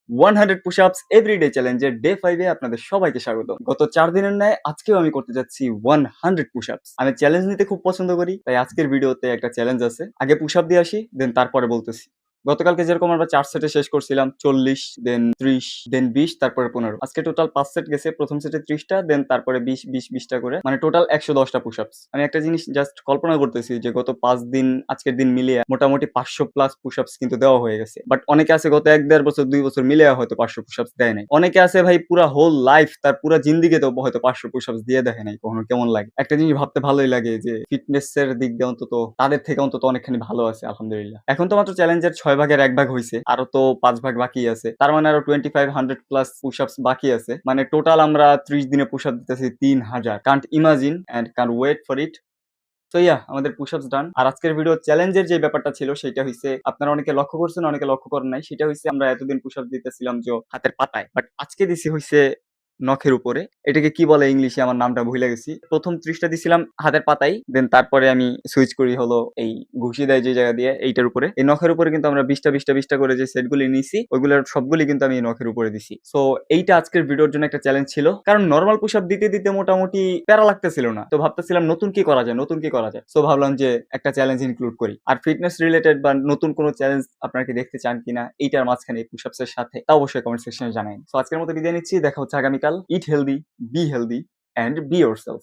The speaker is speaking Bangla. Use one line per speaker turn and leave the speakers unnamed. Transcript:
100 পুশ-আপস এভরিডে চ্যালেঞ্জের ডে 5 এ আপনাদের সবাইকে স্বাগত। গত 4 দিনের ন্যায় আজকেও আমি করতে যাচ্ছি 100 পুশ-আপস। আমি চ্যালেঞ্জ নিতে খুব পছন্দ করি, তাই আজকের ভিডিওতে একটা চ্যালেঞ্জ আছে। আগে পুশ-আপ দিয়ে আসি, দেন তারপরে বলতেছি। গতকালকে যেরকম আমরা 4 সেটে শেষ করছিলাম 40, দেন 30, দেন 20, তারপরে 15। আজকে টোটাল 5 সেট গেছে। প্রথম সেটে 30 টা, দেন তারপরে 20, 20, 20 টা করে। মানে টোটাল 110 টা পুশ-আপস। আমি একটা জিনিস জাস্ট কল্পনা করতেছি যে গত 5 দিন আজকের দিন মিলিয়ে মোটামুটি 500 প্লাস পুশ-আপস কিন্তু দেওয়া হয়ে গেছে। বাট অনেকে আছে গত 1-1.5 বছর 2 বছর মিলিয়ে হয়তো 500 পুশ-আপস দেয় নাই। অনেকে আছে ভাই পুরা হোল লাইফ তার পুরা জিন্দেগিতেও হয়তো 500 পুশ-আপস দিয়ে দেখে নাই কখনো, কেমন লাগে। একটা জিনিস ভাবতে ভালোই লাগে যে ফিটনেস এর দিক দিয়ে অন্তত তাদের থেকে অন্তত অনেকখানি ভালো আছে আলহামদুলিল্লাহ। এখন তো মাত্র চ্যালেঞ্জের 6 ভাগের 1 ভাগ হইছে, আরো তো 5 ভাগ বাকি আছে। তার মানে আরো 2500 প্লাস পুশ-আপস বাকি আছে। মানে টোটাল আমরা 30 দিনে পুশ-আপ দিতেছি 3000। Can't imagine and can't wait for it. তো আমাদের পুশ-আপস ডান। আর আজকের ভিডিও চ্যালেঞ্জের যে ব্যাপারটা ছিল সেটা হইছে, আপনারা অনেকে লক্ষ্য করছেন, অনেকে লক্ষ্য করেন নাই। সেটা হইছে আমরা এতদিন পুশ-আপ দিতেছিলাম যে হাতের পাতায়। বাট আজকে দিছি হইছে নখের উপরে। এটাকে কি বলে ইংলিশে আমার নামটা ভুলে গেছি। প্রথম 30 টা দিছিলাম হাতের পাতায়, দেন তারপরে আমি সুইচ করি হলো এই ঘুষি দেয় যে জায়গা দিয়ে এইটার উপরে। এই নখের উপরে কিন্তু আমরা 20 টা 20 টা 20 টা করে যে সেটগুলি নিছি ওইগুলোর সবগুলি কিন্তু আমি এই নখের উপরে দিছি। সো এইটা আজকের ভিডিওর জন্য একটা চ্যালেঞ্জ ছিল। কারণ নরমাল পুশ-আপ দিতে দিতে মোটামুটি প্যারা লাগতেছিল না। তো ভাবতেছিলাম নতুন কি করা যায়, নতুন কি করা যায়। সো ভাবলাম যে একটা চ্যালেঞ্জ ইনক্লুড করি। আর ফিটনেস রিলেটেড বা নতুন কোনো চ্যালেঞ্জ আপনারা কি দেখতে চান কিনা এইটার মাঝখানে এই পুশ-আপস এর সাথে, তা অবশ্যই কমেন্ট সেকশনে জানান। সো আজকের মতো বিদায় নিচ্ছি। দেখা হচ্ছে আগামীকাল। Eat healthy, be healthy and be yourself.